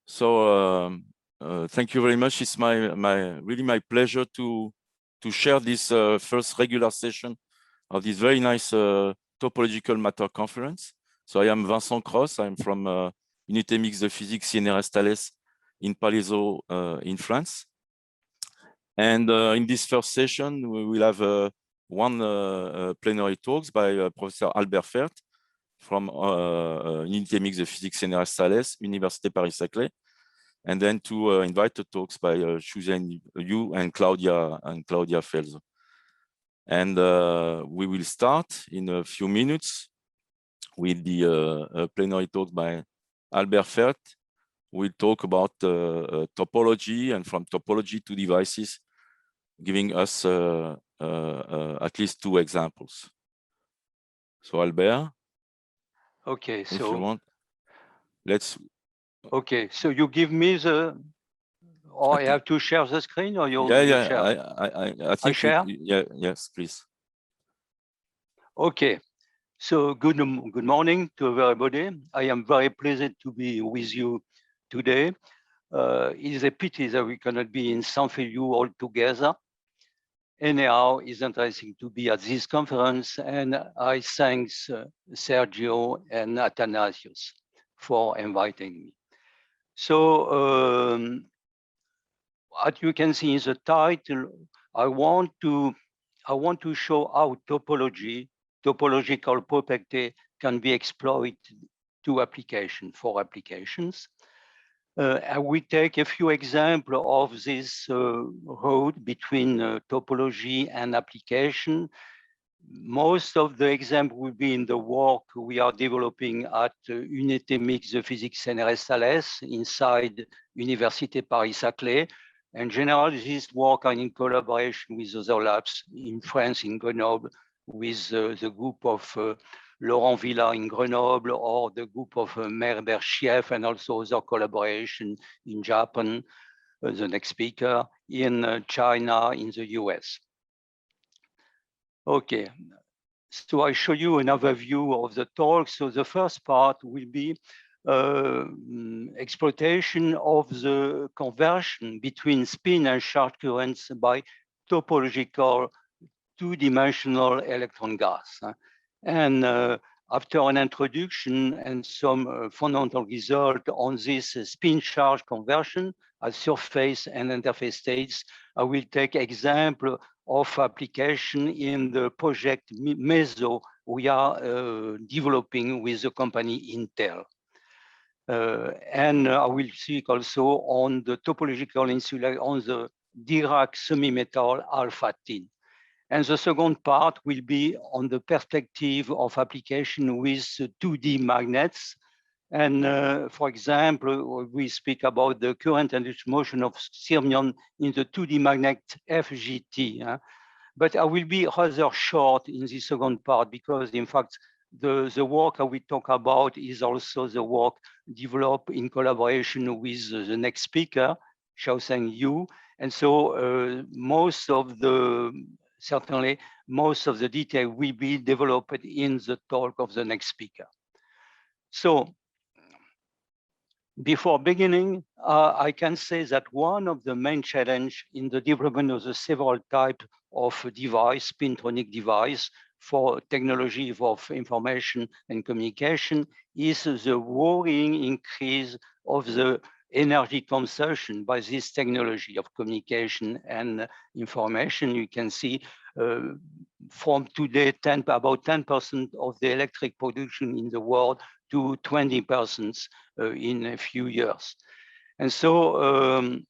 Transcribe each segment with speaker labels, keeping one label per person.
Speaker 1: Thank you very much. It's really my pleasure to share this first regular session of this very nice topological matter conference. So I am Vincent Cross. I'm from Unité Mixte de Physique CNRS Thales in Palaiseau in France. And in this first session, we will have one plenary talks by Professor Albert Fert from Unité Mixte de Physique CNRS Thales, Université Paris-Saclay, and then two invited talks by Shuzen Yu and Claudia Felzo. And we will start in a few minutes with the plenary talk by Albert Fert. We'll talk about topology, and from topology to devices, giving us at least two examples. So Albert.
Speaker 2: Okay,
Speaker 1: if you want, let's.
Speaker 2: Okay, so you give me the, or I have to share the screen, or you share?
Speaker 1: I think
Speaker 2: share?
Speaker 1: Yes, please.
Speaker 2: Okay, so good morning to everybody. I am very pleased to be with you today. It is a pity that we cannot be in Saint-Filiou all together. Anyhow, it's interesting to be at this conference, and I thank Sergio and Athanasius for inviting me. So, as you can see in the title, I want to show how topological property can be exploited for applications. I will take a few examples of this road between topology and application. Most of the examples will be in the work we are developing at Unité Mixte de Physique CNRS Thales inside Université Paris-Saclay. In general, this work are in collaboration with other labs in France, in Grenoble, with the group of Laurent Villa in Grenoble, or the group of Meir Berchiev, and also other collaboration in Japan, the next speaker, in China, in the US. Okay, so I show you another view of the talk. So the first part will be exploitation of the conversion between spin and charge currents by topological two-dimensional electron gas. And after an introduction and some fundamental result on this spin charge conversion at surface and interface states, I will take example of application in the project MESO we are developing with the company Intel. And I will speak also on the topological insular, on the Dirac semi-metal alpha tin. And the second part will be on the perspective of application with 2D magnets. And for example, we speak about the current induced motion of fermion in the 2D magnet FGT. But I will be rather short in the second part because, in fact, the work I will talk about is also the work developed in collaboration with the next speaker, Xiaosheng Yu. And so certainly most of the detail will be developed in the talk of the next speaker. So before beginning, I can say that one of the main challenges in the development of the several types of device, spintronic device, for technology of information and communication is the worrying increase of the energy consumption by this technology of communication and information. You can see from today, about 10% of the electric production in the world to 20% in a few years. And so,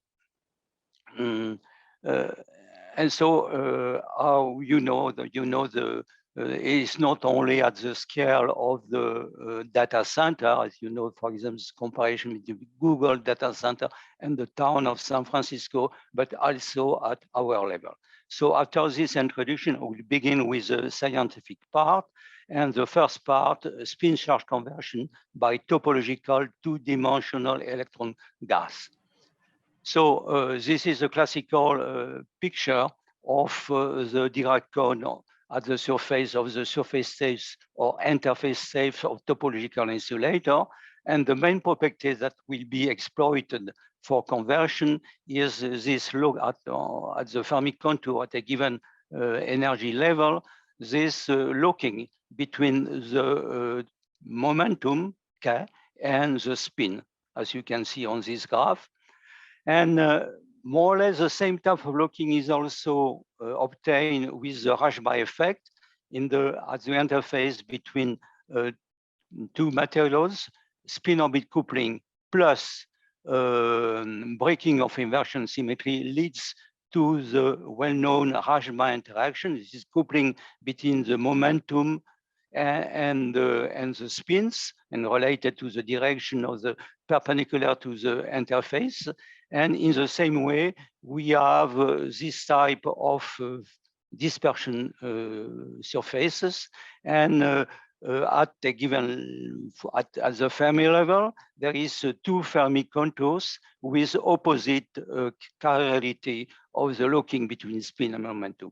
Speaker 2: it's not only at the scale of the data center, as you know, for example, comparison with the Google data center and the town of San Francisco, but also at our level. So after this introduction, we'll begin with the scientific part. And the first part, spin charge conversion by topological two-dimensional electron gas. So this is a classical picture of the Dirac cone at the surface of the surface states or interface states of topological insulator. And the main property that will be exploited for conversion is this look at the Fermi contour at a given energy level, this locking between the momentum K and the spin, as you can see on this graph. And more or less the same type of locking is also obtained with the Rashba effect at the interface between two materials, spin orbit coupling plus breaking of inversion symmetry leads to the well-known Rashba interaction. This is coupling between the momentum and the spins and related to the direction of the perpendicular to the interface. And in the same way, we have this type of dispersion surfaces. And at a given, at the Fermi level, there is two Fermi contours with opposite chirality of the locking between spin and momentum.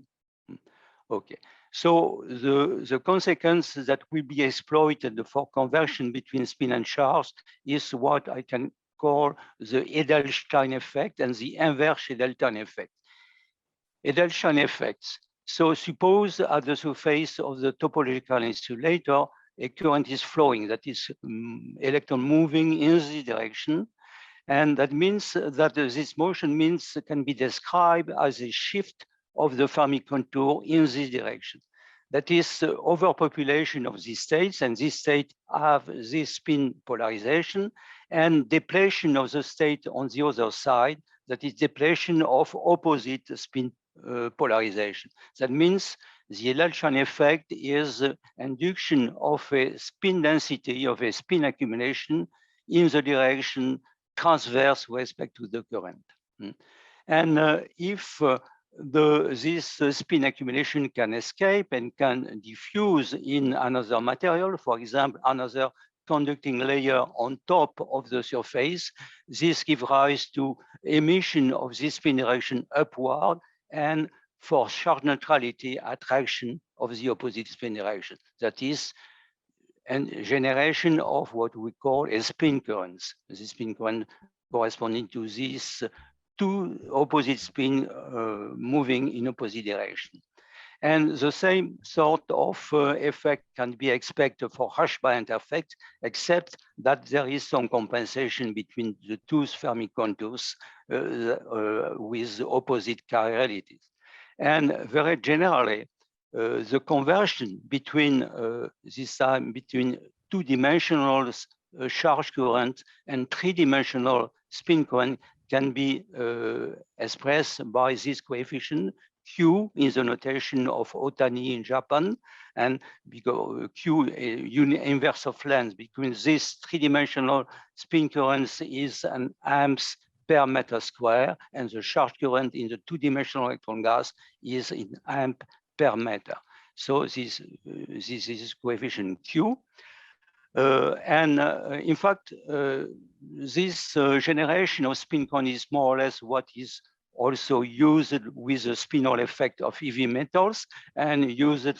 Speaker 2: Okay. So the consequence that will be exploited for conversion between spin and charge is what I can call the Edelstein effect and the inverse Edelstein effect. Edelstein effects. So suppose at the surface of the topological insulator, a current is flowing, that is electron moving in this direction. And that means that this motion can be described as a shift of the Fermi contour in this direction. That is overpopulation of these states, and these states have this spin polarization, and depletion of the state on the other side, that is depletion of opposite spin polarization. That means the Edelstein effect is induction of a spin density, of a spin accumulation in the direction transverse with respect to the current. And if this spin accumulation can escape and can diffuse in another material, for example, another conducting layer on top of the surface, this gives rise to emission of this spin direction upward and for charge neutrality attraction of the opposite spin direction. That is, and generation of what we call a spin currents. The spin current corresponding to these two opposite spin moving in opposite direction. And the same sort of effect can be expected for Rashba interface, except that there is some compensation between the two Fermi contours with opposite chiralities. And very generally, the conversion between this time between two-dimensional charge current and three-dimensional spin current can be expressed by this coefficient Q in the notation of Otani in Japan, and because Q inverse of length between these three-dimensional spin currents is an amps per meter square, and the charge current in the two-dimensional electron gas is in amp per meter. So this is coefficient Q. In fact, this generation of spin current is more or less what is also used with the spinel effect of EV metals and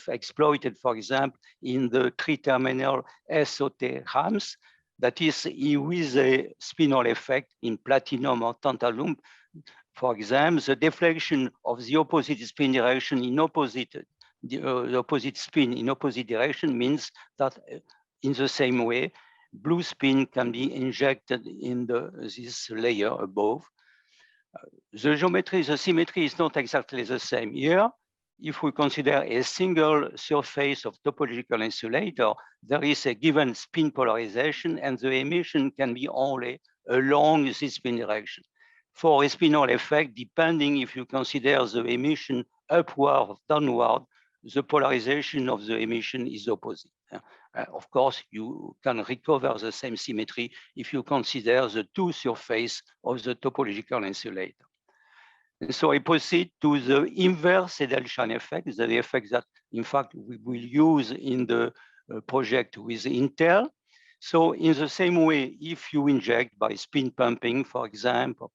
Speaker 2: exploited, for example, in the three-terminal SOT ramps. That is, with a spinel effect in platinum or tantalum, for example, the deflection of the opposite spin direction in the opposite spin in opposite direction means that in the same way, blue spin can be injected in this layer above. The geometry, the symmetry is not exactly the same here. If we consider a single surface of topological insulator, there is a given spin polarization and the emission can be only along this spin direction. For a spinel effect, depending if you consider the emission upward or downward, the polarization of the emission is opposite. Of course, you can recover the same symmetry if you consider the two surfaces of the topological insulator. And so I proceed to the inverse Edelstein effect, the effect that, in fact, we will use in the project with Intel. So in the same way, if you inject by spin pumping, for example,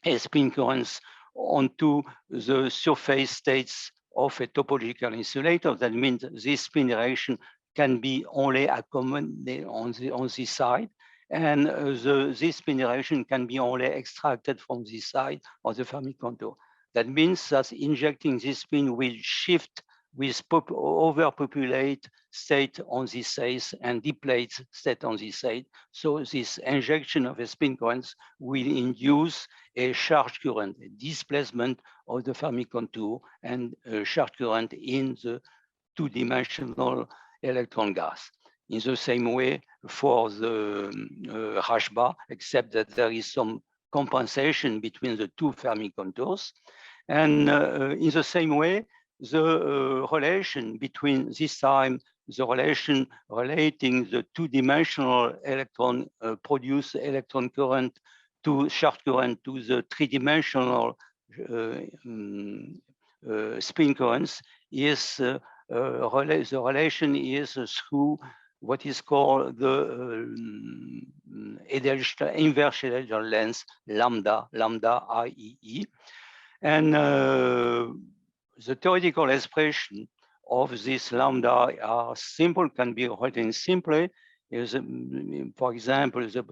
Speaker 2: a spin currents onto the surface states of a topological insulator, that means this spin direction can be only accommodated on this side. and this spin direction can be only extracted from this side of the Fermi contour. That means that injecting this spin will shift with overpopulate state on this side and deplete state on this side. So this injection of a spin currents will induce a charge current, a displacement of the Fermi contour and a charge current in the two-dimensional electron gas. In the same way for the Rashba, except that there is some compensation between the two Fermi contours. And in the same way, the relation between this time, the relation relating the two-dimensional electron produce electron current to charge current to the three-dimensional spin currents is the relation is through what is called the inverse Edelstein length lambda IEE. And the theoretical expression of this lambda are simple, can be written simply. Is, for example, the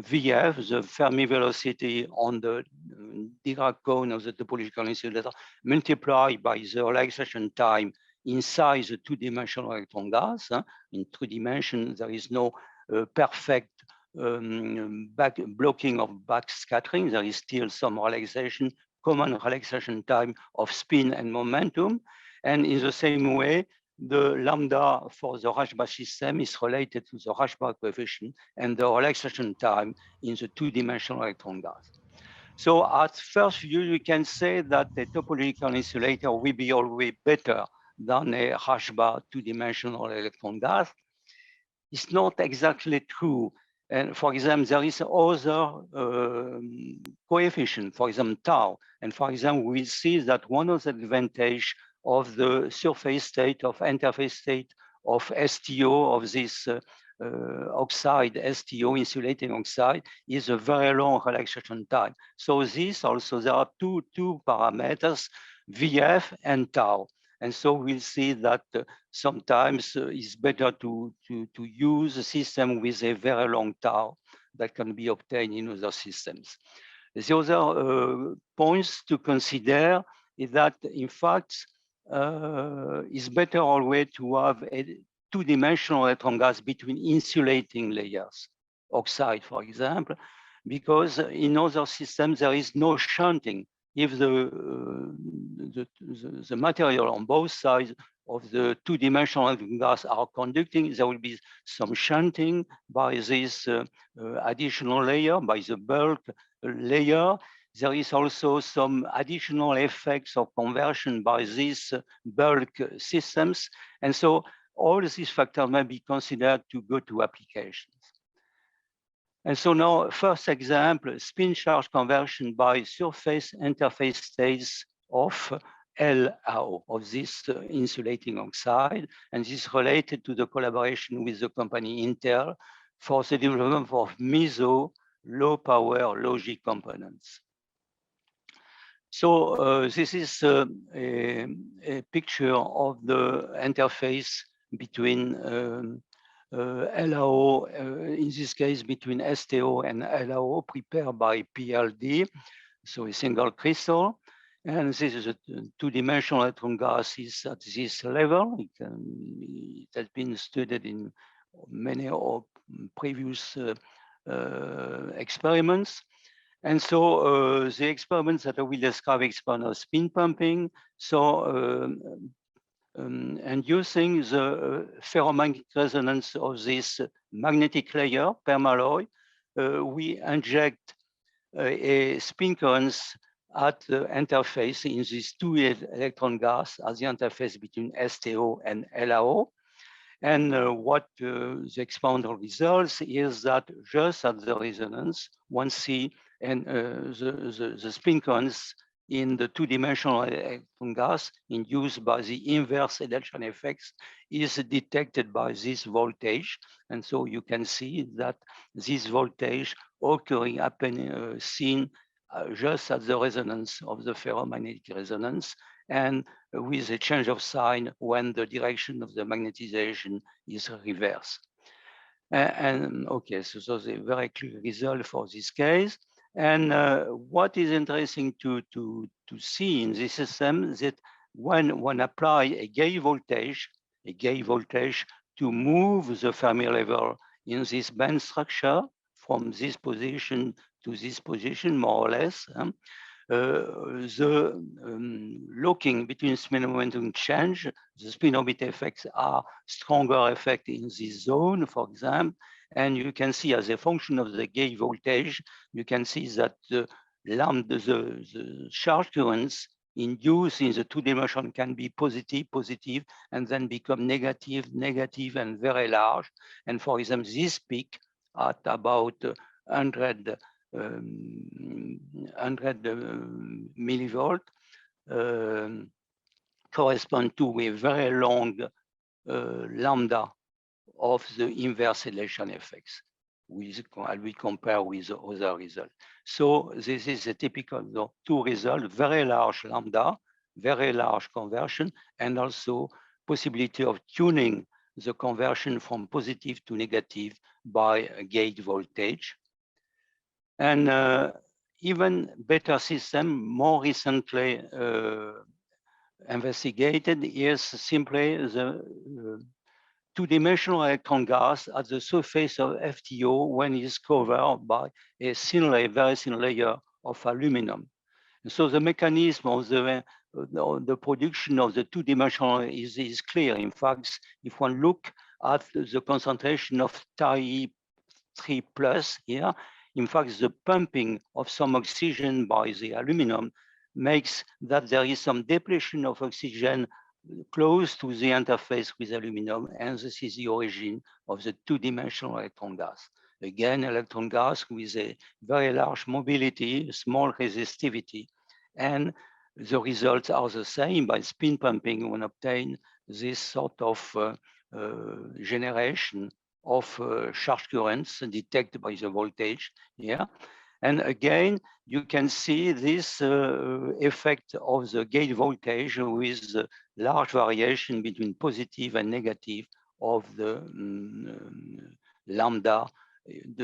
Speaker 2: VF, the Fermi velocity on the Dirac cone of the topological insulator, multiplied by the relaxation time inside the two-dimensional electron gas. In two dimensions, there is no perfect blocking of backscattering. There is still some relaxation, common relaxation time of spin and momentum. And in the same way, the lambda for the Rashba system is related to the Rashba coefficient and the relaxation time in the two-dimensional electron gas. So at first view, you can say that the topological insulator will be always better than a Rashba two-dimensional electron gas. It's not exactly true. And for example, there is other coefficient, for example, tau. And for example, we see that one of the advantages of the surface state of interface state of STO of this oxide, STO insulating oxide, is a very long relaxation time. So this also, there are two parameters, VF and tau. And so we'll see that sometimes it's better to use a system with a very long tau that can be obtained in other systems. The other points to consider is that, in fact, it's better always to have a two-dimensional electron gas between insulating layers, oxide, for example, because in other systems, there is no shunting. If the material on both sides of the two-dimensional gas are conducting, there will be some shunting by this additional layer, by the bulk layer. There is also some additional effects of conversion by these bulk systems. And so all these factors may be considered to go to applications. And so now, first example, spin charge conversion by surface interface states of LAO, of this insulating oxide. And this is related to the collaboration with the company Intel for the development of MISO low power logic components. So this is a picture of the interface between LAO, in this case, between STO and LAO prepared by PLD, so a single crystal. And this is a two-dimensional electron gas is at this level. It has been studied in many previous experiments. And so the experiments that I will describe experiment of spin pumping. So and using the ferromagnetic resonance of this magnetic layer, permalloy, we inject a spin currents at the interface in these two electron gas at the interface between STO and LAO. And what the experimental results is that just at the resonance, one see and the spin currents in the two-dimensional electron gas induced by the inverse Edelstein effects is detected by this voltage. And so you can see that this voltage occurring happen seen just at the resonance of the ferromagnetic resonance, and with a change of sign when the direction of the magnetization is reversed. And okay, so the very clear result for this case. And what is interesting to see in this system is that when apply a gate voltage to move the Fermi level in this band structure from this position to this position, more or less, the locking between spin and momentum change, the spin orbit effects are stronger effect in this zone, for example, and you can see as a function of the gate voltage, you can see that the lambda, the charge currents induced in the two dimension can be positive, and then become negative, and very large. And for example, this peak at about 100 millivolt correspond to a very long lambda of the inverse selection effects. We compare with other results. So this is a typical two results: very large lambda, very large conversion, and also possibility of tuning the conversion from positive to negative by gate voltage. And even better system, more recently investigated, is simply the two-dimensional electron gas at the surface of FTO when it is covered by a thin layer, very thin layer of aluminum. And so the mechanism of the production of the two-dimensional is clear. In fact, if one look at the concentration of Ti3+ here, in fact, the pumping of some oxygen by the aluminum makes that there is some depletion of oxygen close to the interface with aluminum, and this is the origin of the two-dimensional electron gas. Again, electron gas with a very large mobility, small resistivity, and the results are the same. By spin pumping, one obtain this sort of generation of charge currents detected by the voltage here. And again, you can see this effect of the gate voltage with large variation between positive and negative of the lambda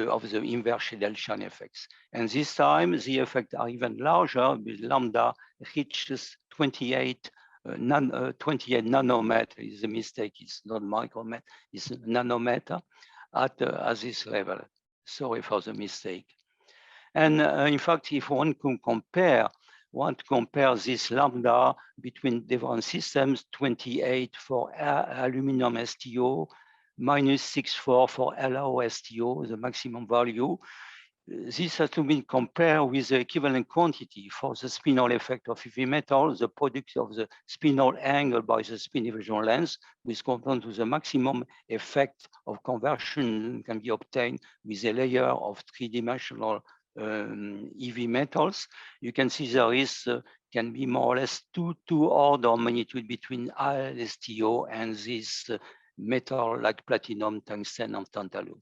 Speaker 2: of the inverse Shedelshahn effects. And this time, the effects are even larger, with lambda reaches 28 nanometer. Is a mistake, it's not micrometer, it's nanometer at this level. Sorry for the mistake. And in fact, if one can compare, this lambda between different systems, 28 for aluminum STO, minus 64 for LRO STO, the maximum value. This has to be compared with the equivalent quantity for the spinel effect of heavy metal, the product of the spinel angle by the spin evasion length, which corresponds to the maximum effect of conversion can be obtained with a layer of three-dimensional heavy metals. You can see there is can be more or less two order of magnitude between LSTO and this metal like platinum, tungsten, and tantalum.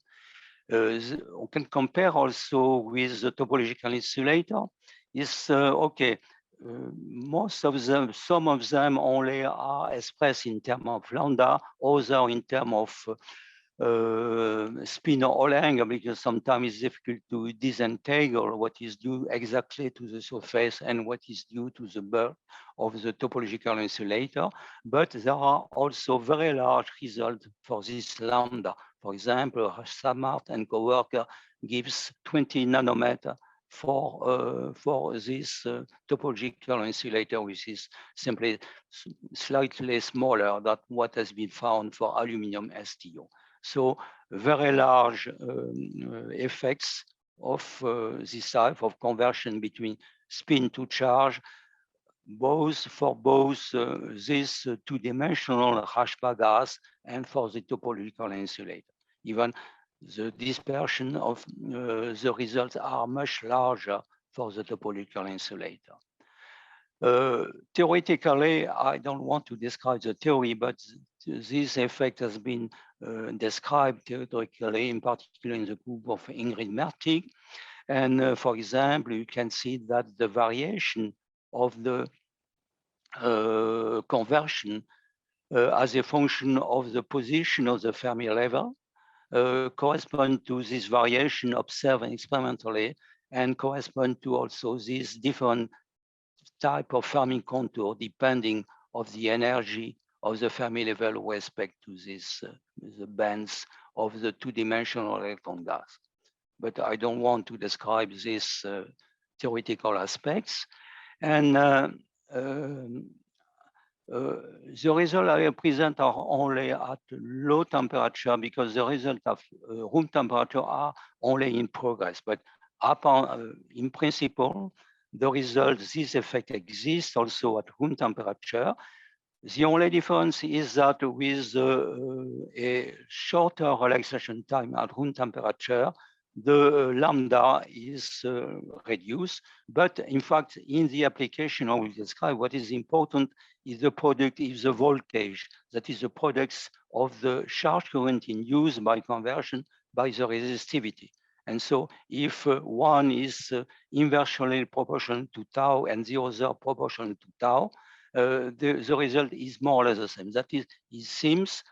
Speaker 2: We can compare also with the topological insulator. Is okay. Most of them, some of them only are expressed in terms of lambda, other in terms of spin or angle, because sometimes it's difficult to disentangle what is due exactly to the surface and what is due to the bulk of the topological insulator. But there are also very large results for this lambda. For example, Samart and coworker gives 20 nanometer for this topological insulator, which is simply slightly smaller than what has been found for aluminum STO. So very large effects of this type of conversion between spin to charge, for both this two-dimensional Rashba gas and for the topological insulator. Even the dispersion of the results are much larger for the topological insulator. Theoretically, I don't want to describe the theory, but this effect has been described theoretically, in particular in the group of Ingrid Mertig. And for example, you can see that the variation of the conversion as a function of the position of the Fermi level correspond to this variation observed experimentally and correspond to also these different type of Fermi contour depending of the energy of the Fermi level with respect to this the bands of the two-dimensional electron gas. But I don't want to describe these theoretical aspects. And the results I present are only at low temperature because the results of room temperature are only in progress. But upon, in principle, the results, this effect exists also at room temperature. The only difference is that with a shorter relaxation time at room temperature, the lambda is reduced. But in fact, in the application, I will describe what is important is the product, is the voltage. That is the products of the charge current induced by conversion by the resistivity. And so if one is inversely proportional to tau and the other proportional to tau, the result is more or less the same. That is, it seems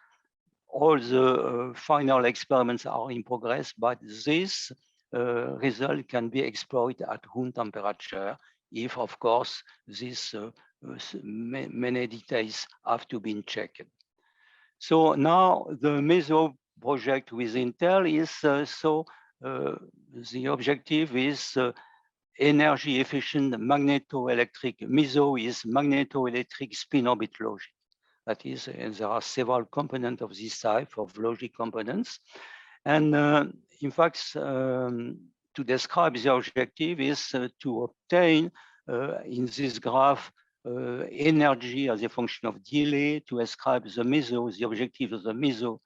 Speaker 2: all the final experiments are in progress, but this result can be exploited at room temperature if, of course, this many details have to be checked. So now the MESO project with Intel is the objective is energy efficient magnetoelectric. MESO is magnetoelectric spin orbit logic. That is, and there are several components of this type of logic components. And in fact, to describe the objective is to obtain in this graph energy as a function of delay to ascribe the MESO, the objective of the MESO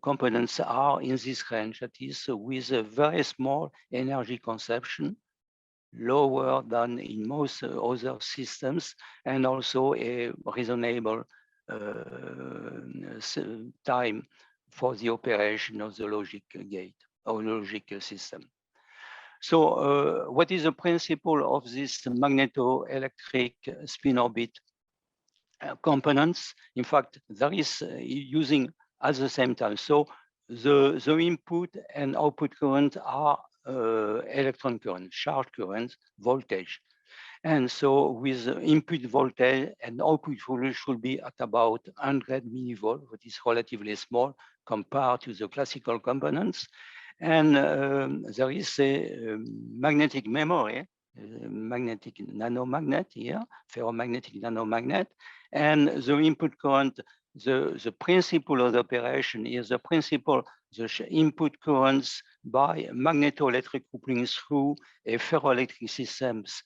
Speaker 2: components are in this range, that is with a very small energy consumption, lower than in most other systems, and also a reasonable time for the operation of the logic gate or logic system. So what is the principle of this magnetoelectric spin orbit components? In fact, there is using at the same time. So the input and output current are electron current, charge current, voltage. And so with input voltage and output voltage should be at about 100 millivolts, which is relatively small compared to the classical components. And there is a magnetic memory, magnetic nanomagnet here, ferromagnetic nanomagnet. And the input current, the principle of the operation is the principle, the input currents by magnetoelectric coupling through a ferroelectric systems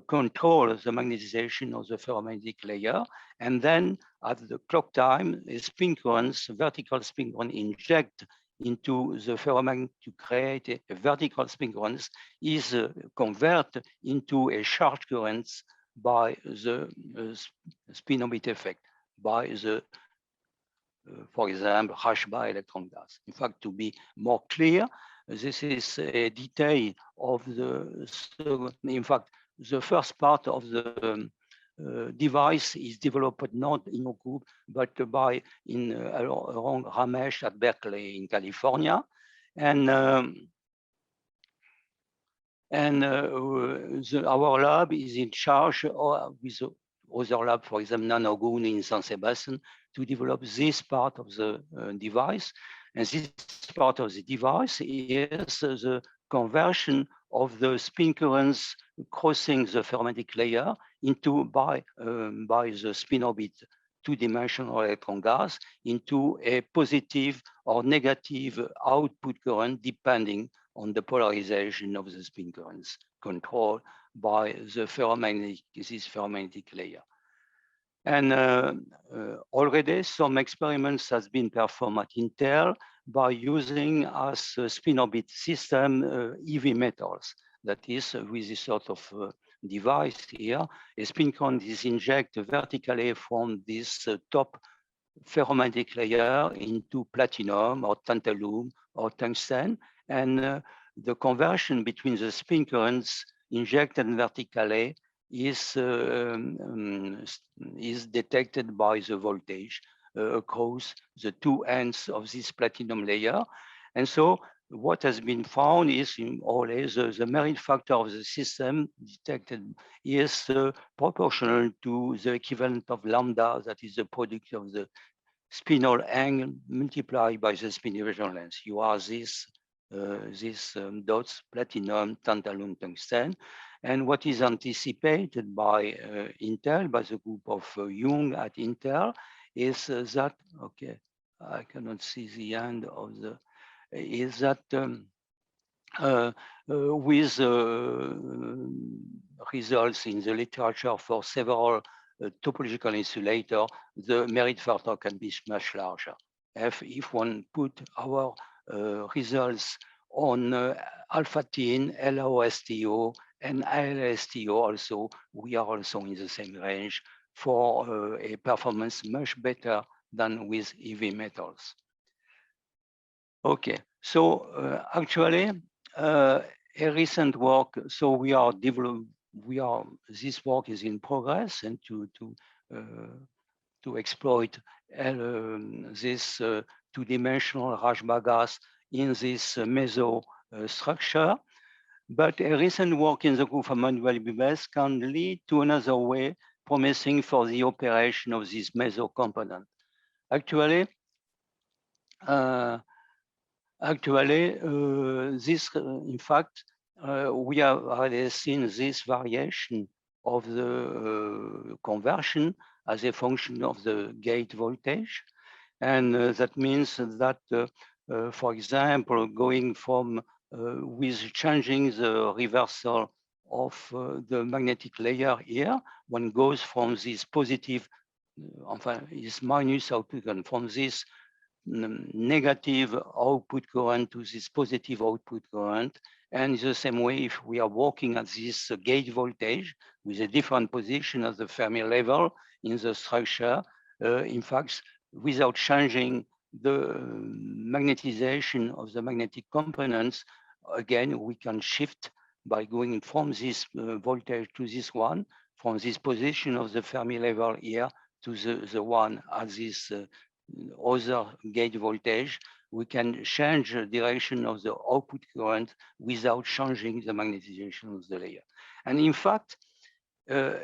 Speaker 2: control the magnetization of the ferromagnetic layer. And then at the clock time, a spin currents, vertical spin current inject into the ferromagnet to create a vertical spin currents is converted into a charge currents by the spin orbit effect, by the for example, Rashba electron gas. In fact, to be more clear, this is a detail of the, in fact, the first part of the device is developed not in a group, but by around Ramesh at Berkeley in California. And our lab is in charge with other lab, for example, Nanogun in San Sebastian, to develop this part of the device. And this part of the device is the conversion of the spin currents crossing the ferromagnetic layer into by the spin orbit two-dimensional electron gas into a positive or negative output current depending on the polarization of the spin currents controlled by the ferromagnetic layer. And already some experiments has been performed at Intel by using as a spin orbit system EV metals. That is with this sort of device here, a spin current is injected vertically from this top ferromagnetic layer into platinum or tantalum or tungsten. And the conversion between the spin currents injected vertically is detected by the voltage across the two ends of this platinum layer. And so what has been found is in always the merit factor of the system detected is proportional to the equivalent of lambda, that is the product of the spinel angle multiplied by the spin division length. You are these dots, platinum, tantalum, tungsten. And what is anticipated by Intel, by the group of Young at Intel, is that, okay, I cannot see the end of the, is that with results in the literature for several topological insulator, the merit factor can be much larger. If one put our results on alpha-tin, LOSTO, and LSTO also, we are also in the same range for a performance much better than with EV metals. Okay, so actually, a recent work, so we are developing, this work is in progress, and to exploit this two-dimensional Rajba gas in this meso structure. But a recent work in the group of Manuel Bibes can lead to another way promising for the operation of this meso component. Actually, this, in fact, we have already seen this variation of the conversion as a function of the gate voltage. And that means that, for example, going from with changing the reversal of the magnetic layer here, one goes from this positive, is minus output, and from this negative output current to this positive output current. And in the same way, if we are working at this gate voltage with a different position at the Fermi level in the structure, in fact, without changing the magnetization of the magnetic components, again, we can shift by going from this voltage to this one, from this position of the Fermi level here to the one at this other gate voltage. We can change the direction of the output current without changing the magnetization of the layer. And in fact, the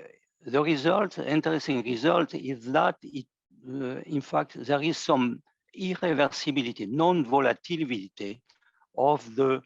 Speaker 2: result, interesting result, is that it, in fact, there is some irreversibility, non-volatility of the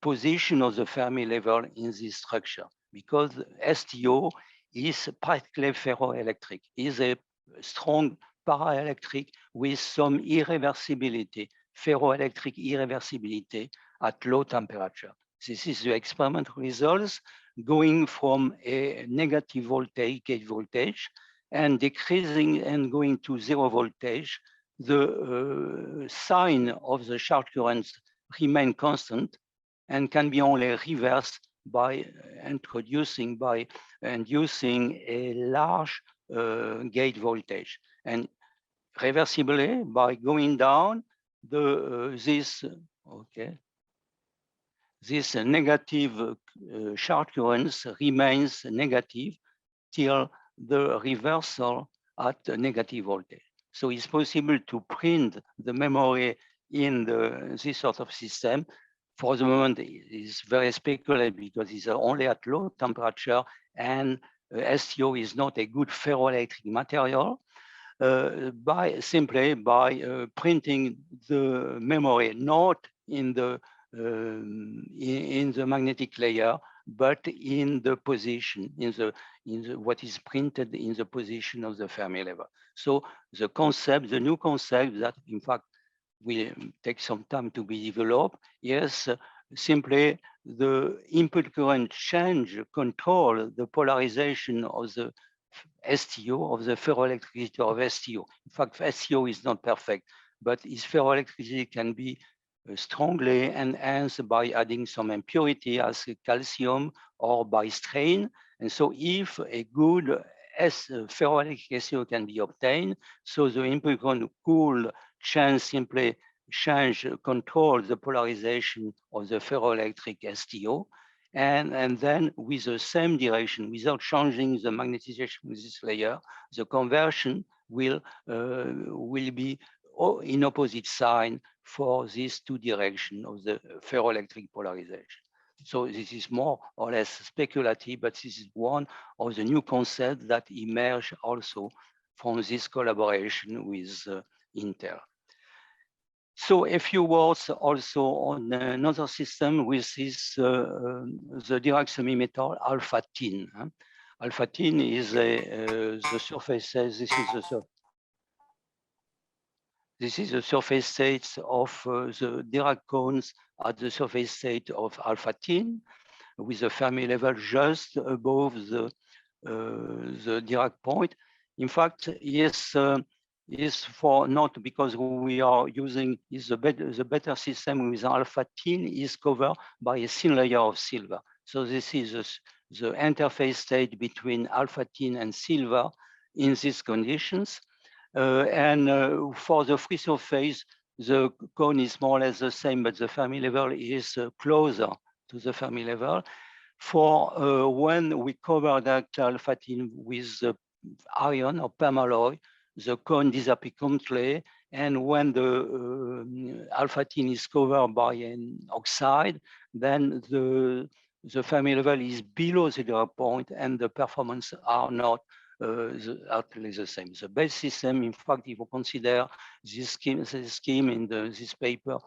Speaker 2: position of the Fermi level in this structure, because STO is practically ferroelectric, is a strong paraelectric with some irreversibility, ferroelectric irreversibility at low temperature. This is the experimental results going from a negative voltage, gate voltage, and decreasing and going to zero voltage. The sign of the charge currents remain constant and can be only reversed by inducing a large gate voltage. And reversibly, by going down, this negative charge currents remains negative till the reversal at negative voltage. So it's possible to print the memory in this sort of system. For the moment, it is very speculative because it's only at low temperature, and STO is not a good ferroelectric material. Simply by printing the memory not in the magnetic layer, but in the position, in the what is printed in the position of the Fermi level. So the concept, the new concept that in fact will take some time to be developed, is simply the input current change control the polarization of the STO, of the ferroelectricity of STO. In fact, STO is not perfect, but its ferroelectricity can be strongly enhanced by adding some impurity as calcium or by strain. And so if a good ferroelectric STO can be obtained, so the input current could control the polarization of the ferroelectric STO. And then with the same direction, without changing the magnetization with this layer, the conversion will be in opposite sign for these two directions of the ferroelectric polarization. So this is more or less speculative, but this is one of the new concepts that emerge also from this collaboration with Intel. So a few words also on another system, which is the Dirac semi-metal alpha-tin. Alpha-tin is the surface, this is the surface state of the Dirac cones at the surface state of alpha-tin, with a Fermi level just above the Dirac point. In fact, is for not because we are using is the better system with alpha-tin is covered by a thin layer of silver. So this is the interface state between alpha-tin and silver in these conditions. For the free surface, the cone is more or less the same, but the Fermi level is closer to the Fermi level. For when we cover that alpha-tin with iron or permalloy, the cone disappears completely. And when the alpha-tin is covered by an oxide, then the Fermi level is below the zero point and the performance are not actually the same. The base system, in fact, if you consider this scheme in this paper,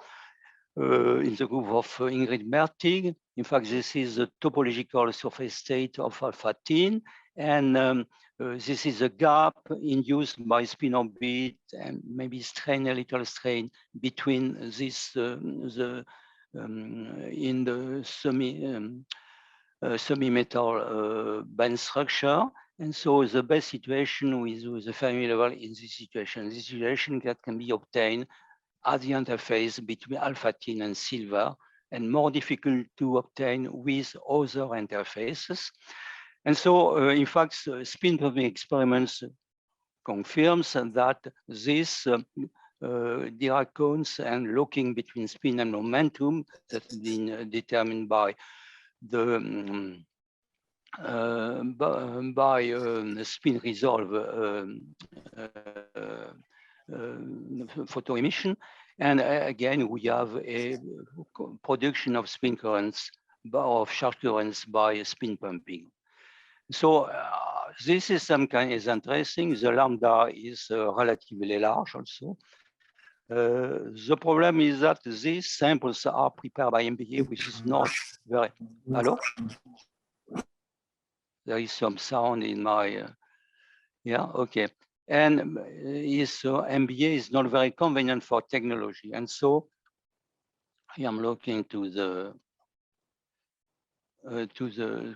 Speaker 2: in the group of Ingrid Mertig. In fact, this is the topological surface state of alpha-tin. And this is a gap induced by spin orbit and maybe a little strain between this, in the semi-metal band structure. And so the best situation with the Fermi level in this situation that can be obtained at the interface between alpha-tin and silver, and more difficult to obtain with other interfaces. And so, in fact, spin pumping experiments confirms that this Dirac cones and locking between spin and momentum that has been determined by the spin resolve photo emission. And again, we have a production of spin currents, of charge currents by spin pumping. So this system is interesting. The lambda is relatively large also. The problem is that these samples are prepared by MBA, which is not very, hello? There is some sound in my, yeah, okay. And MBA is not very convenient for technology. And so I am looking to the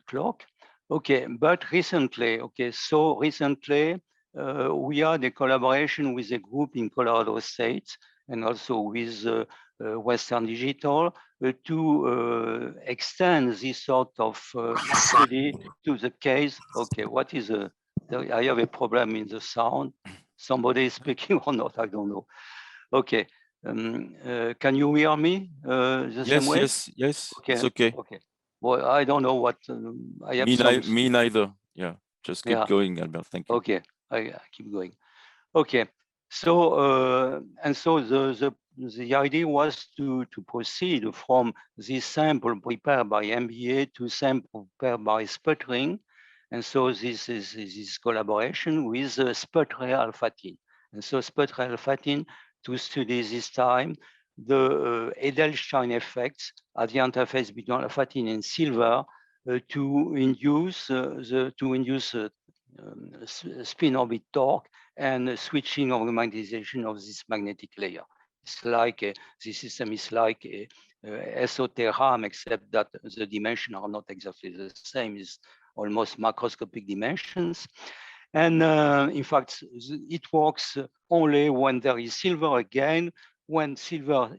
Speaker 2: clock. Okay, but recently, we had a collaboration with a group in Colorado State and also with Western Digital to extend this sort of study to the case. Okay, what is I have a problem in the sound. Somebody is speaking or not, I don't know. Okay, can you hear me the same way?
Speaker 1: Yes,
Speaker 2: okay.
Speaker 1: It's okay.
Speaker 2: Okay. Well, I don't know what I have.
Speaker 1: Me neither. Yeah, just keep going, Albert. Thank you.
Speaker 2: Okay, I keep going. Okay, so and so the idea was to proceed from this sample prepared by MBA to sample prepared by sputtering, and so this is this collaboration with Sputtray alpha-tin, and so Sputtray alpha-tin to study this time the Edelstein effects at the interface between alpha-tin and silver to induce spin orbit torque and switching of the magnetization of this magnetic layer. It's like this system is like a SOT-RAM, except that the dimensions are not exactly the same. It's almost macroscopic dimensions. And in fact, it works only when there is silver again. When silver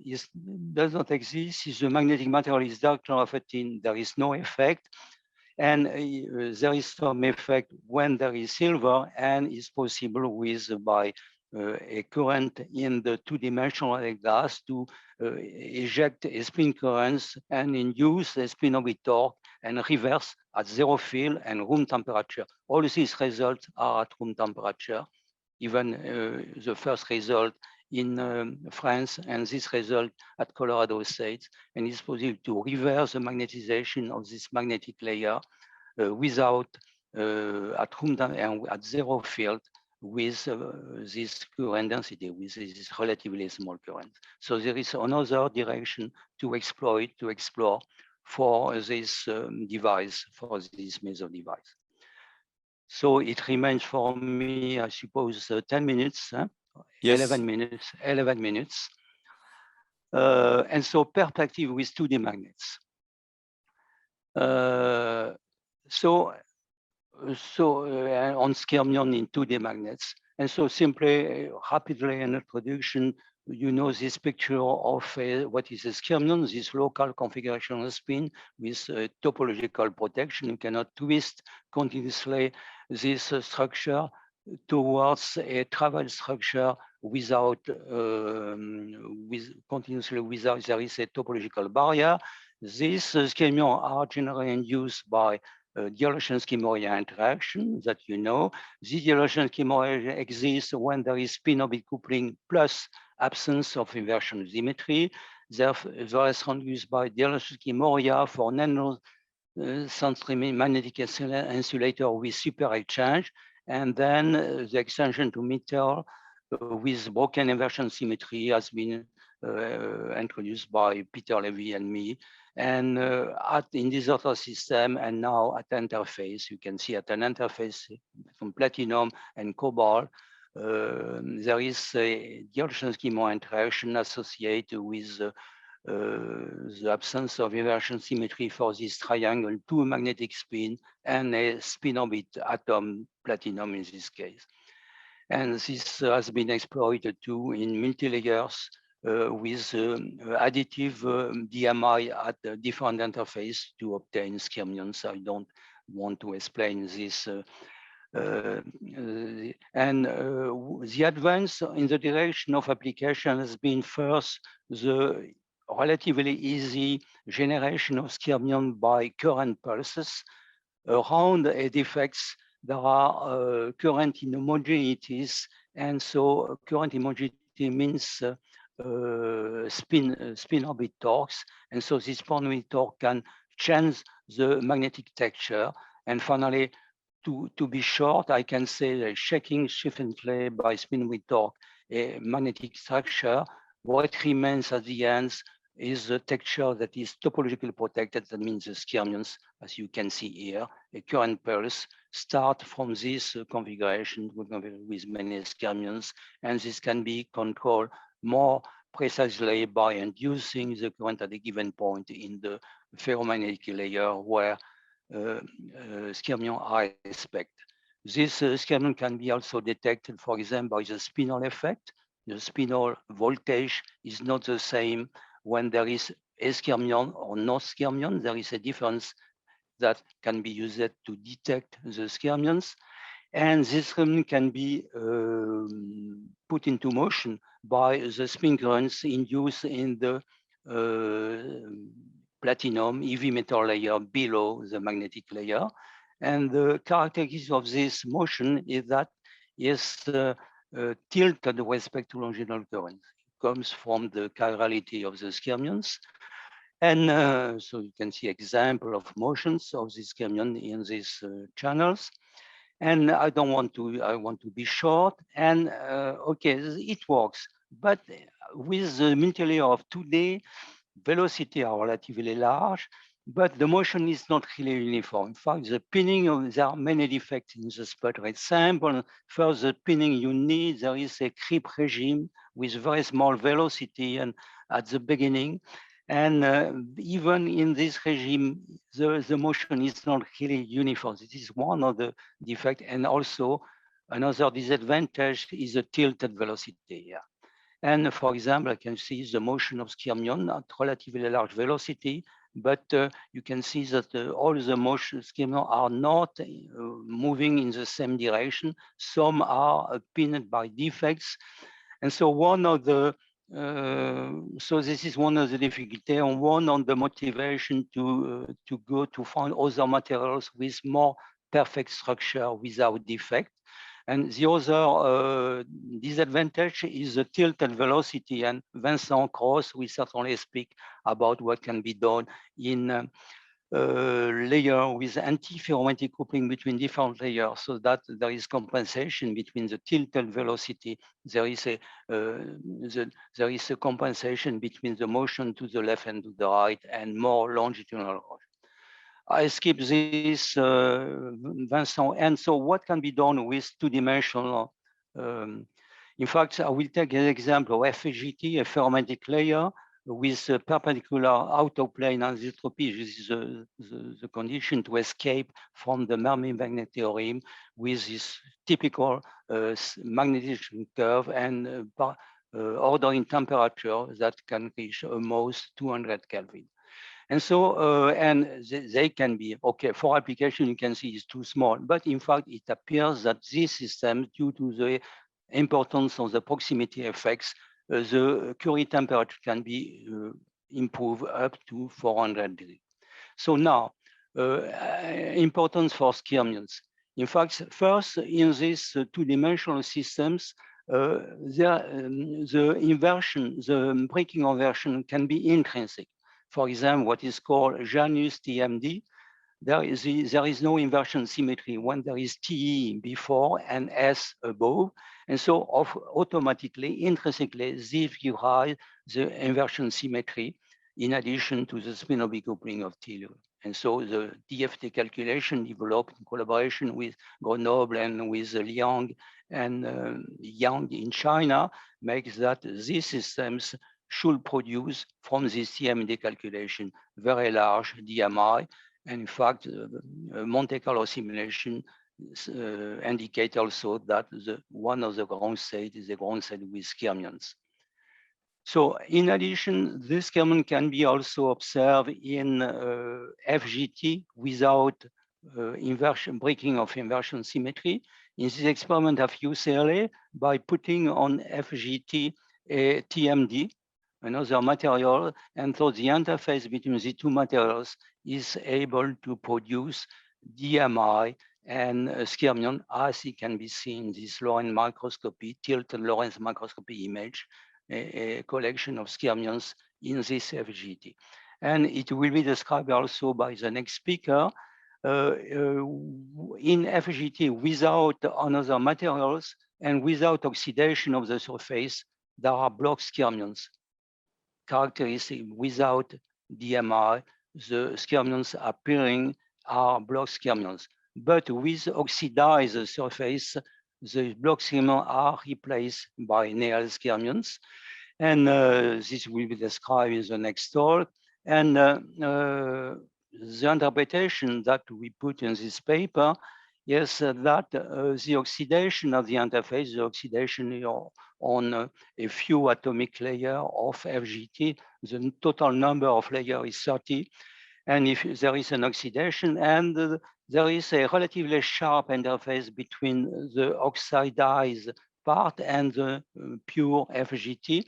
Speaker 2: does not exist, if the magnetic material is dark alpha-tin, there is no effect. And there is some effect when there is silver, and it's possible by a current in the two-dimensional glass to eject a spin currents and induce a spin orbit torque and reverse at zero field and room temperature. All these results are at room temperature even the first result in France, and this result at Colorado State, and it's possible to reverse the magnetization of this magnetic layer without at room and at zero field with this current density, with this relatively small current. So there is another direction to exploit, to explore for this device, for this meso device. So it remains for me, I suppose, 10 minutes, huh?
Speaker 1: Yes.
Speaker 2: 11 minutes. And so perspective with 2D magnets. On skyrmion in 2D magnets. And so simply, rapidly in introduction, you know this picture of what is a skyrmion, this local configuration of spin with topological protection. You cannot twist continuously this structure towards a travel structure without, continuously without, there is a topological barrier. These skyrmions are generally induced by Dieloshensky-Moria interaction that you know. This Dieloshensky-Moria exists when there is spin-orbit coupling plus absence of inversion symmetry. Therefore, is induced by Dieloshensky-Moria for nano-centric magnetic insulator with super exchange, and then the extension to metal with broken inversion symmetry has been introduced by Peter Levy and me. And in this other system, and now at interface, you can see at an interface from platinum and cobalt, there is a Dieloshensky-Moria interaction associated with the absence of inversion symmetry for this triangle, two magnetic spin and a spin orbit atom, platinum in this case. And this has been exploited too in multi-layers with additive DMI at a different interface to obtain skyrmions. I don't want to explain this. The advance in the direction of application has been first the relatively easy generation of skyrmion by current pulses. Around a defects, there are current inhomogeneities, and so current homogeneity means spin orbit torques, and so this spin orbit torque can change the magnetic texture. And finally, to be short, I can say that shaking sufficiently by spin orbit torque a magnetic structure. What remains at the ends is the texture that is topologically protected. That means the skyrmions, as you can see here, a current pulse start from this configuration with many skyrmions, and this can be controlled more precisely by inducing the current at a given point in the ferromagnetic layer where skyrmions are expected. This skyrmion can be also detected, for example, by the spinel effect. The spinel voltage is not the same when there is a skyrmion or no skyrmion. There is a difference that can be used to detect the skyrmions. And this skyrmion can be put into motion by the spin currents induced in the platinum EV metal layer below the magnetic layer. And the characteristic of this motion is that it's tilted with respect to longitudinal current. It comes from the chirality of the skyrmions. And so you can see example of motions of this skyrmion in these channels. And I want to be short. And okay, it works. But with the multi-layer of today, velocity are relatively large, but the motion is not really uniform. In fact, the pinning, there are many defects in the spot rate sample. For the pinning you need, there is a creep regime with very small velocity and at the beginning. And even in this regime, the motion is not really uniform. This is one of the defects. And also another disadvantage is the tilted velocity. Yeah. And for example, I can see the motion of skyrmion at relatively large velocity, but you can see that all the motion skyrmion are not moving in the same direction. Some are pinned by defects. And so one of the, so this is one of the difficulties, and one of the motivation to go to find other materials with more perfect structure without defect. And the other disadvantage is the tilted velocity, and Vincent Cross will certainly speak about what can be done in layer with anti-ferromantic coupling between different layers, so that there is compensation between the tilted velocity. There is a compensation between the motion to the left and to the right, and more longitudinal. I skip this, Vincent. And so what can be done with two-dimensional? In fact, I will take an example of FGT, a ferromantic layer with a perpendicular autoplane anisotropy. This is the condition to escape from the Fermi-Magnet theorem with this typical magnetization curve and order in temperature that can reach almost 200 Kelvin. And so, and they can be, okay, for application, you can see it's too small, but in fact, it appears that this system, due to the importance of the proximity effects, the Curie temperature can be improved up to 400 degrees. So now, importance for skyrmions. In fact, first, in these two-dimensional systems, the inversion, the breaking inversion can be intrinsic. For example, what is called Janus TMD, there is no inversion symmetry when there is TE before and S above. And so automatically, intrinsically, this gives rise the inversion symmetry in addition to the spin-orbit coupling of TLU. And so the DFT calculation developed in collaboration with Grenoble and with Liang and Yang in China makes that these systems should produce from this TMD calculation very large DMI. And in fact, Monte Carlo simulation indicate also that one of the ground state is a ground state with skyrmions. So in addition, this skyrmion can be also observed in FGT without breaking of inversion symmetry. In this experiment of UCLA, by putting on FGT a TMD, another material, and so the interface between the two materials is able to produce DMI and skyrmion, as it can be seen in this Lorentz microscopy, tilted Lorentz microscopy image, a collection of skyrmions in this FGT. And it will be described also by the next speaker. In FGT, without another materials and without oxidation of the surface, there are block skyrmions. Characteristic without DMI, the skyrmions appearing are block skyrmions. But with oxidized surface, the block skyrmions are replaced by Néel skyrmions. And this will be described in the next talk. And the interpretation that we put in this paper is that the oxidation of the interface, the oxidation on a few atomic layer of FGT, the total number of layers is 30. And if there is an oxidation and there is a relatively sharp interface between the oxidized part and the pure FGT.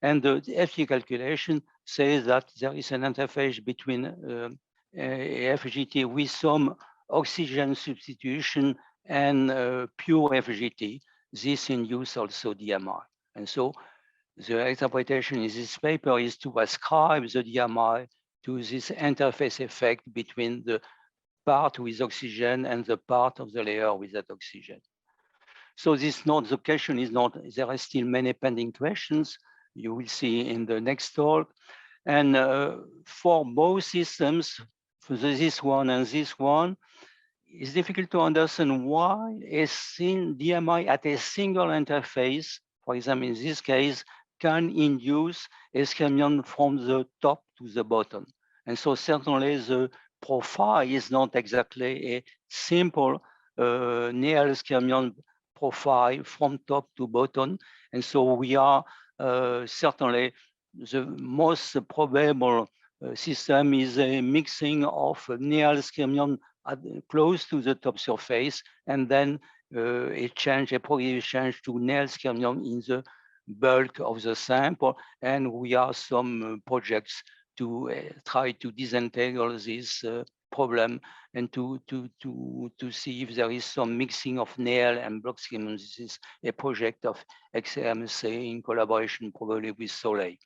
Speaker 2: And the FGT calculation says that there is an interface between FGT with some oxygen substitution and pure FGT. This induces also DMI. And so the interpretation in this paper is to ascribe the DMI to this interface effect between the part with oxygen and the part of the layer without oxygen. So this not the question is not, there are still many pending questions. You will see in the next talk. And for both systems, for this one and this one, it's difficult to understand why a DMI at a single interface, for example, in this case, can induce a skyrmion from the top to the bottom. And so certainly the profile is not exactly a simple Néel skyrmion profile from top to bottom. And so we are certainly the most probable system is a mixing of Néel skyrmion close to the top surface, and then a progressive change to Néel skyrmion in the bulk of the sample. And we have some projects to try to disentangle this problem and to see if there is some mixing of nail and block skemion. This is a project of XMSA in collaboration probably with Soleil.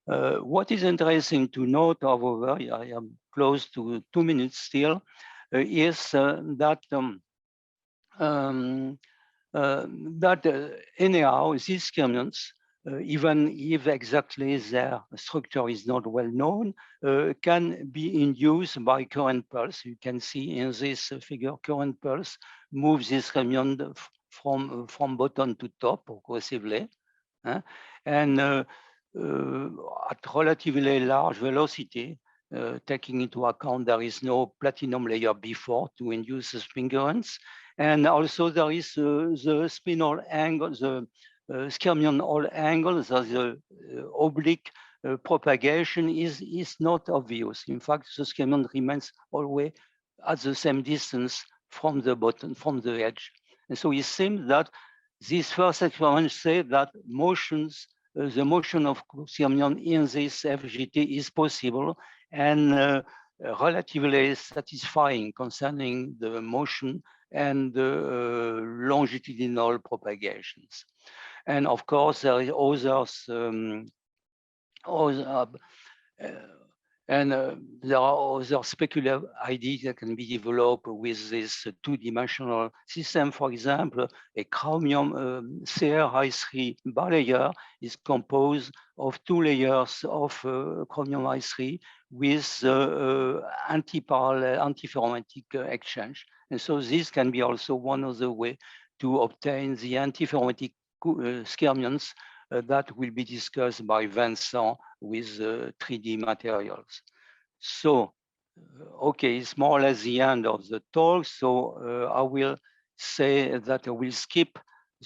Speaker 2: What is interesting to note, however, I am close to 2 minutes still, is that anyhow, these skemions, even if exactly their structure is not well known, can be induced by current pulse. You can see in this figure, current pulse moves this skemion from bottom to top progressively. And at relatively large velocity, taking into account there is no platinum layer before to induce the spin currents. And also there is the spinal angle, the skemion all angle, the oblique propagation is not obvious. In fact, the skemion remains always at the same distance from the bottom, from the edge. And so it seems that these first experiments say that motions, the motion of skemion in this FGT is possible and relatively satisfying concerning the motion and the longitudinal propagations. And of course, there is others, there are other speculative ideas that can be developed with this two-dimensional system. For example, a chromium CrI3 bilayer is composed of 2 layers of chromium I3 with anti-parallel, antiferrometric exchange. And so this can be also one of the ways to obtain the antiferrometric skemions that will be discussed by Vincent with 3D materials. So, okay, it's more or less the end of the talk. So I will say that I will skip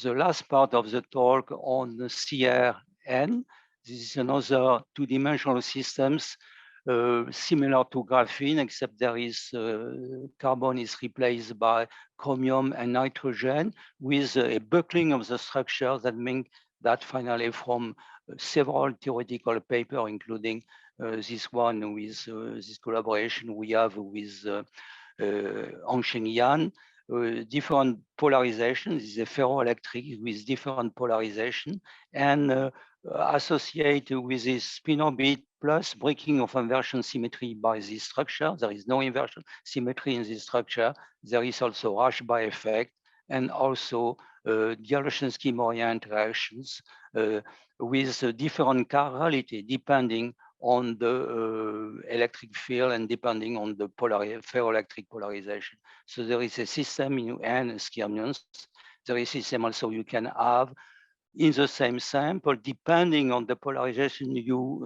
Speaker 2: the last part of the talk on the CRN. This is another two-dimensional systems similar to graphene, except there is carbon is replaced by chromium and nitrogen with a buckling of the structure. That means that finally from several theoretical papers, including this one with this collaboration we have with Hongsheng Yan, different polarization. This is a ferroelectric with different polarization and associated with this spin orbit plus breaking of inversion symmetry by this structure. There is no inversion symmetry in this structure. There is also Rashba effect and also Dielechenski-Morian interactions with different chirality depending on the electric field and depending on the ferroelectric polarization. So there is a system in N skemions. There is a system also you can have in the same sample, depending on the polarization you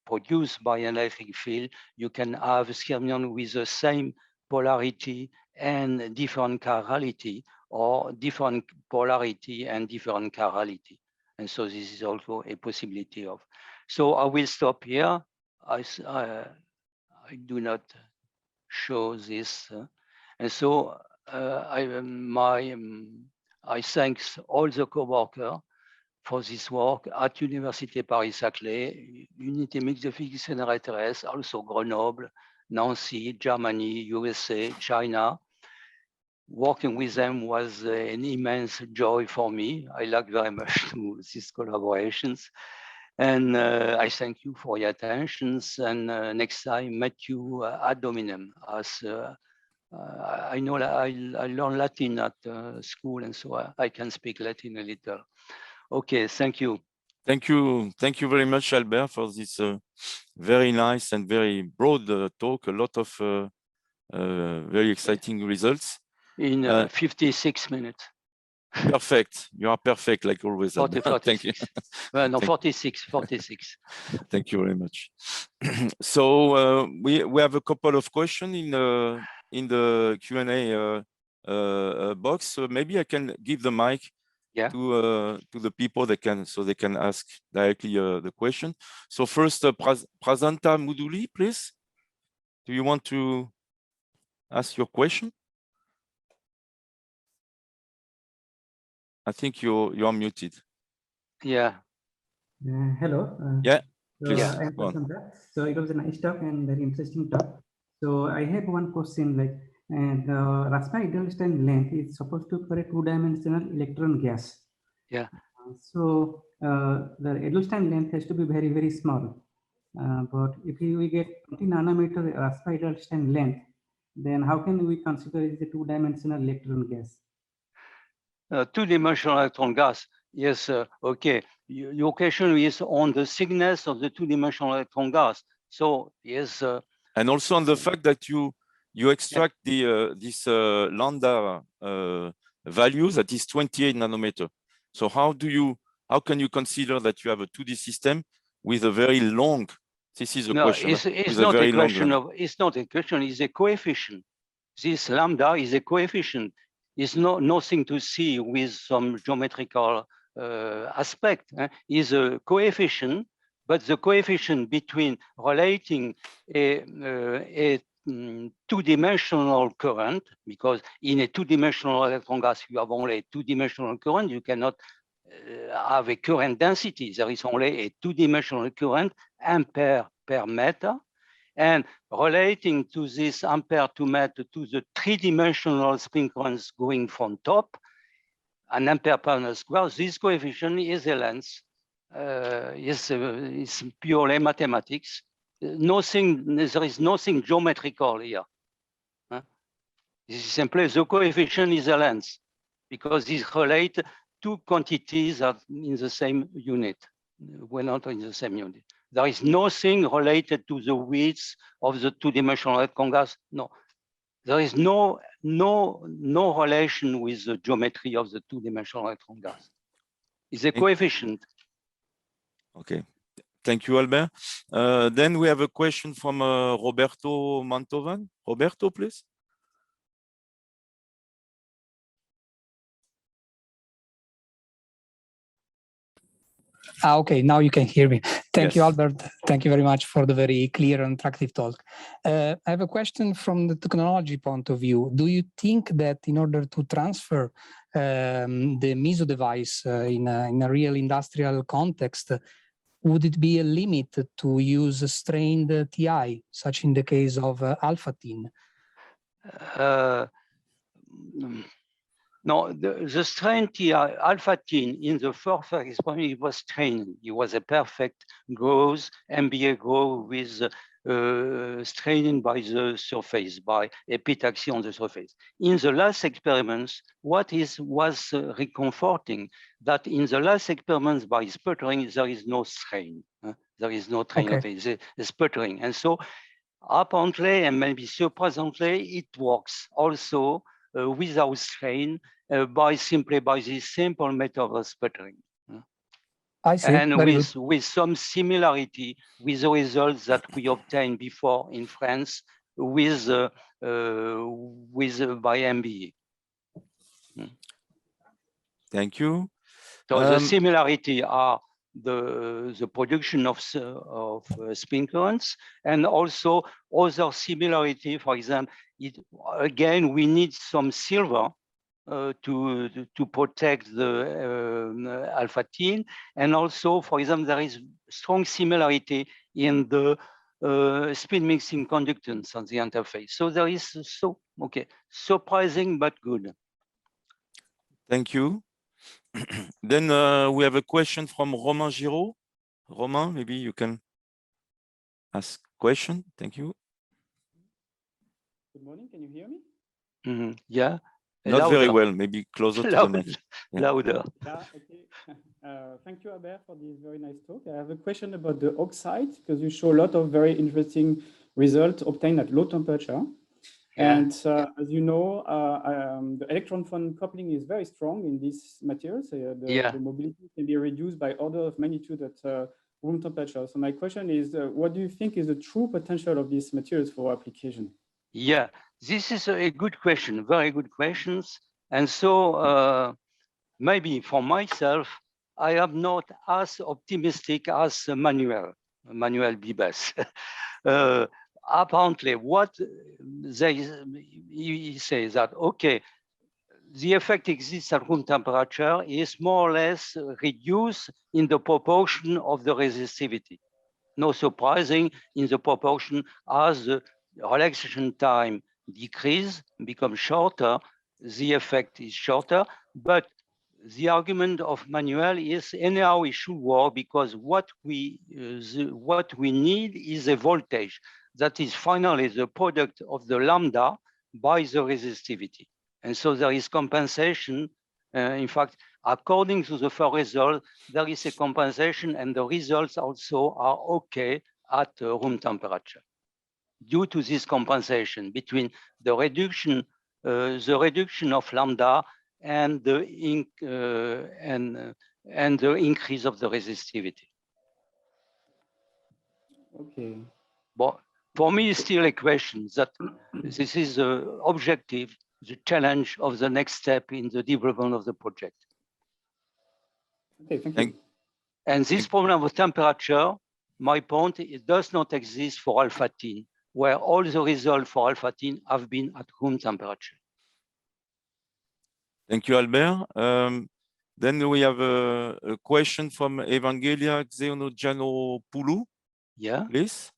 Speaker 2: produce by an electric field, you can have a skemion with the same polarity and different chirality, or different polarity and different chirality. And so this is also a possibility of. So I will stop here. I do not show this. And so I thank all the co-workers for this work at Université Paris-Saclay, Unité Mixte de Physique NRTRS, also Grenoble, Nancy, Germany, USA, China. Working with them was an immense joy for me. I like very much these collaborations. And I thank you for your attentions. And next time, Matthew ad hominem, as I know I learned Latin at school, and so I can speak Latin a little. Okay, thank you.
Speaker 1: Thank you very much, Albert, for this very nice and very broad talk. A lot of very exciting results.
Speaker 2: In 56 minutes.
Speaker 1: Perfect. You are perfect, like always.
Speaker 2: 46.
Speaker 1: Thank you.
Speaker 2: No, 46.
Speaker 1: Thank you very much. So we have a couple of questions in the Q&A box. So maybe I can give the mic to the people that they can ask directly the question. So first, Prasanta Muduli, please. Do you want to ask your question? I think you're muted.
Speaker 2: Yeah.
Speaker 3: Hello.
Speaker 1: Yeah.
Speaker 3: So, I'm Prasanta. So it was a nice talk and very interesting talk. So I have one question, like the Rasmussen-Edelstein length is supposed to for a two-dimensional electron gas.
Speaker 2: Yeah.
Speaker 3: So the Edelstein length has to be very, very small. But if we get 20 nanometer Rasmussen-Edelstein length, then how can we consider it a two-dimensional electron gas?
Speaker 2: Two-dimensional electron gas. Yes, okay. Your question is on the thickness of the two-dimensional electron gas. So yes.
Speaker 1: And also on the fact that you extract this lambda values that is 28 nanometer. So how can you consider that you have a 2D system with a very long? This is a question.
Speaker 2: It's not a question of. It's not a question. It's a coefficient. This lambda is a coefficient. It's nothing to see with some geometrical aspect. Is a coefficient, but the coefficient between relating a two-dimensional current, because in a two-dimensional electron gas you have only a two-dimensional current. You cannot have a current density. There is only a two-dimensional current, ampere per meter. And relating to this ampere to meter to the three-dimensional spin currents going from top, an ampere per meter square, this coefficient is a length. It's purely mathematics. There is nothing geometrical here. This is simply the coefficient is a length, because these relate two quantities are in the same unit. We're not in the same unit. There is nothing related to the width of the two-dimensional electron gas. No, there is no relation with the geometry of the two-dimensional electron gas. It's a coefficient.
Speaker 1: Okay, thank you, Albert. Then we have a question from Roberto Mantovan. Roberto, please.
Speaker 4: Okay, now you can hear me. Thank you, Albert. Thank you very much for the very clear and interactive talk. I have a question from the technology point of view. Do you think that in order to transfer the MISO device in a real industrial context, would it be a limit to use a strained TI, such in the case of Alpha-Tin?
Speaker 2: No, the strained TI, Alpha-Tin, in the first experiment, it was strained. It was a perfect growth, MBA growth with straining by the surface, by epitaxy on the surface. In the last experiments, what was reconforting, that in the last experiments by sputtering, there is no strain. There is no strain, it's a sputtering. And so apparently, and maybe surprisingly, it works also without strain simply by this simple method of sputtering.
Speaker 4: I see.
Speaker 2: And with some similarity with the results that we obtained before in France with by MBA.
Speaker 1: Thank you.
Speaker 2: So the similarity are the production of spin currents, and also other similarity. For example, again, we need some silver to protect the Alpha-Tin, and also, for example, there is strong similarity in the spin mixing conductance on the interface. So there is surprising but good.
Speaker 1: Thank you. Then we have a question from Romain Giraud. Romain, maybe you can ask question. Thank you.
Speaker 5: Good morning. Can you hear me?
Speaker 2: Mm-hmm. Yeah.
Speaker 1: Not very well. Maybe closer to the mic.
Speaker 2: Louder.
Speaker 5: Yeah, okay. Thank you, Albert, for this very nice talk. I have a question about the oxide, because you show a lot of very interesting results obtained at low temperature. Yeah. And as you know, the electron-phone coupling is very strong in these materials. The mobility can be reduced by order of magnitude at room temperature. So my question is, what do you think is the true potential of these materials for application?
Speaker 2: Yeah, this is a good question, very good questions. And so maybe for myself, I am not as optimistic as Manuel Bibas. Apparently, what he says that, okay, the effect exists at room temperature is more or less reduced in the proportion of the resistivity. No surprising in the proportion as relaxation time decrease, become shorter, the effect is shorter. But the argument of Manuel is anyhow it should work because what we need is a voltage that is finally the product of the lambda by the resistivity. And so there is compensation. In fact, according to the first result, there is a compensation and the results also are okay at room temperature due to this compensation between the reduction of lambda and the increase of the resistivity.
Speaker 5: Okay.
Speaker 2: But for me, it's still a question that this is the objective, the challenge of the next step in the development of the project.
Speaker 5: Okay, thank you.
Speaker 2: And this problem of temperature, my point, it does not exist for alpha-T, where all the results for alpha-T have been at room temperature.
Speaker 1: Thank you, Albert. Then we have a question from Evangelia Xenogianopoulou.
Speaker 2: Yeah.
Speaker 1: Please.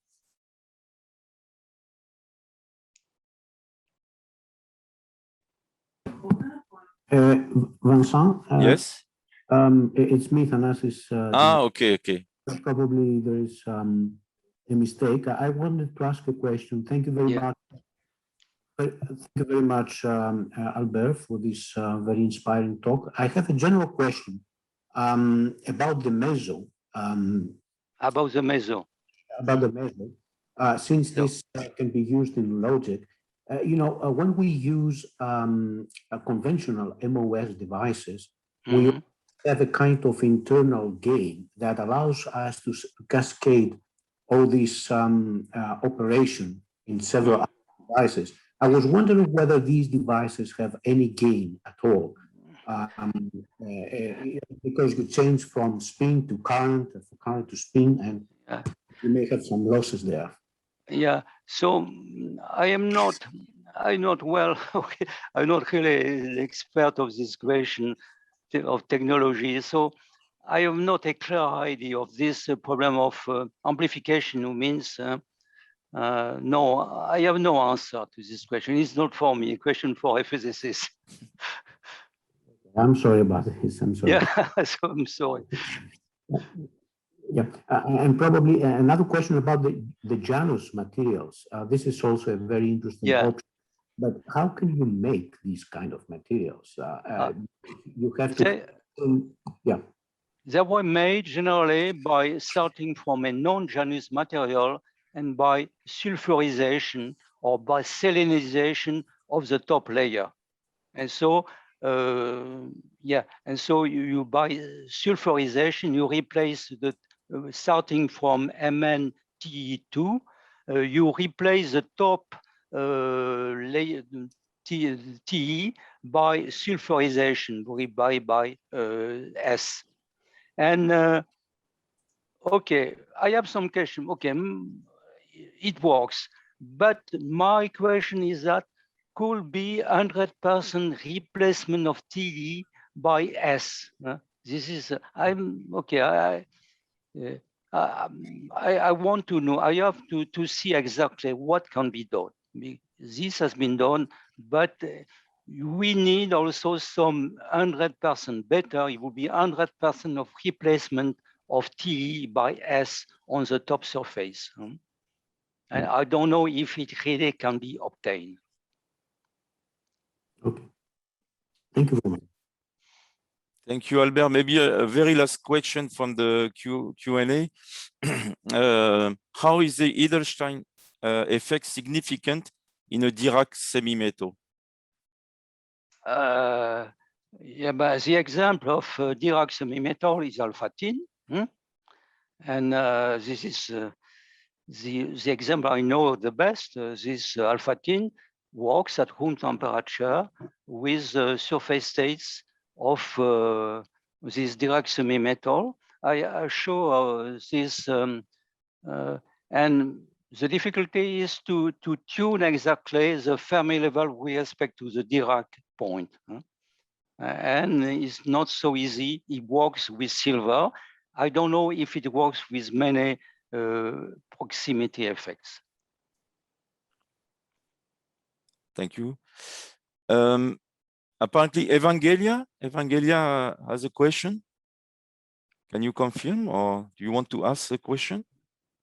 Speaker 6: Vincent?
Speaker 1: Yes.
Speaker 6: It's me, Thanasis.
Speaker 1: Okay.
Speaker 6: Probably there is a mistake. I wanted to ask a question. Thank you very much. Thank you very much, Albert, for this very inspiring talk. I have a general question about the meso.
Speaker 2: About the meso.
Speaker 6: About the meso. Since this can be used in logic, when we use conventional MOS devices, we have a kind of internal gain that allows us to cascade all these operation in several devices. I was wondering whether these devices have any gain at all, because you change from spin to current, from current to spin, and you may have some losses there.
Speaker 2: Yeah, so I'm not well, okay, I'm not really an expert of this question of technology. So I have not a clear idea of this problem of amplification, who means, no, I have no answer to this question. It's not for me, a question for a physicist.
Speaker 6: I'm sorry about this, I'm sorry.
Speaker 2: Yeah, so I'm sorry.
Speaker 6: Yeah, and probably another question about the Janus materials. This is also a very interesting option. But how can you make these kind of materials? You have to,
Speaker 2: They were made generally by starting from a non-Janus material and by sulfurization or by salinization of the top layer. And so, and so you by sulfurization, you replace the, starting from MnTe2, you replace the top layer Te by sulfurization by S. And okay, I have some question. Okay, it works, but my question is that could be 100% replacement of Te by S. This is I'm okay. I want to know. I have to see exactly what can be done. This has been done, but we need also some 100% better. It will be 100% of replacement of Te by S on the top surface. And I don't know if it really can be obtained.
Speaker 6: Okay. Thank you very much.
Speaker 1: Thank you, Albert. Maybe a very last question from the Q&A. How is the Edelstein effect significant in a Dirac semi-metal?
Speaker 2: But the example of Dirac semi-metal is alpha-tin. And this is the example I know the best. This alpha-tin works at room temperature with surface states of this Dirac semi-metal. I show this, and the difficulty is to tune exactly the Fermi level with respect to the Dirac point. And it's not so easy. It works with silver. I don't know if it works with many proximity effects.
Speaker 1: Thank you. Apparently, Evangelia has a question. Can you confirm, or do you want to ask a question?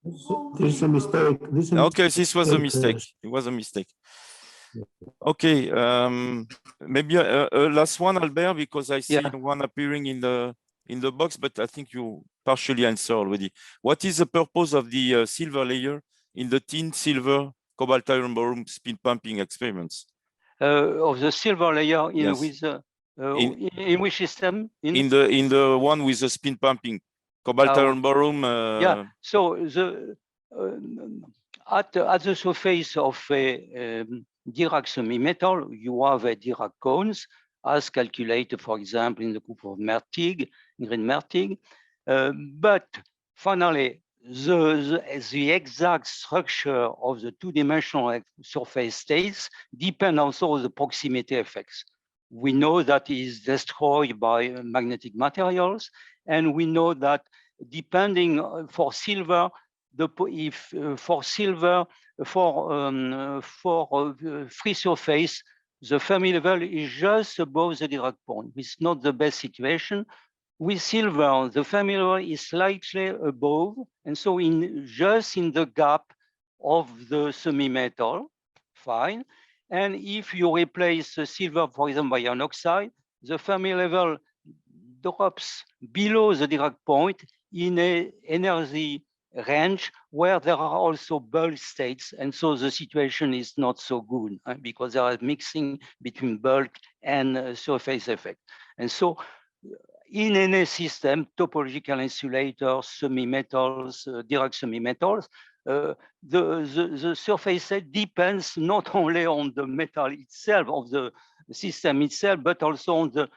Speaker 6: There's a mistake.
Speaker 1: Okay, this was a mistake.
Speaker 6: Yes.
Speaker 1: It was a mistake. Okay, maybe a last one, Albert, because I see
Speaker 2: Yeah.
Speaker 1: one appearing in the box, but I think you partially answered already. What is the purpose of the silver layer in the tin silver cobalt iron barium spin pumping experiments?
Speaker 2: Of the silver layer in
Speaker 1: Yes.
Speaker 2: with
Speaker 1: In-
Speaker 2: in which system?
Speaker 1: In the one with the spin pumping cobalt iron
Speaker 2: Okay.
Speaker 1: barium.
Speaker 2: Yeah. So the at the surface of a Dirac semi-metal, you have a Dirac cones as calculated, for example, in the group of Mertig, Ingrid Mertig. But finally, the exact structure of the two-dimensional surface states depend also on the proximity effects. We know that it is destroyed by magnetic materials, and we know that depending for silver, for free surface, the Fermi level is just above the Dirac point. It's not the best situation. With silver, the Fermi level is slightly above, and so just in the gap of the semi-metal, fine. And if you replace the silver, for example, by an oxide, the Fermi level drops below the Dirac point in an energy range where there are also bulk states. And so the situation is not so good because there are mixing between bulk and surface effect. And so in any system, topological insulators, semi-metals, Dirac semi-metals, the surface set depends not only on the metal itself, of the system itself, but also on the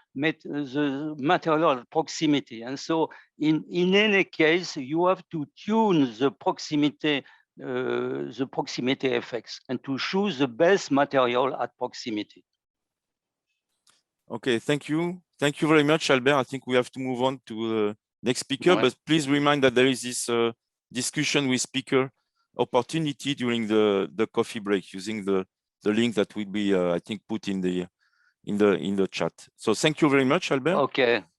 Speaker 2: material proximity. And so in any case, you have to tune the proximity effects and to choose the best material at proximity.
Speaker 1: Okay, thank you. Thank you very much, Albert. I think we have to move on to the next speaker, but please remind that there is this discussion with speaker opportunity during the coffee break using the link that will be, I think, put in the chat. So thank you very much, Albert.
Speaker 2: Okay.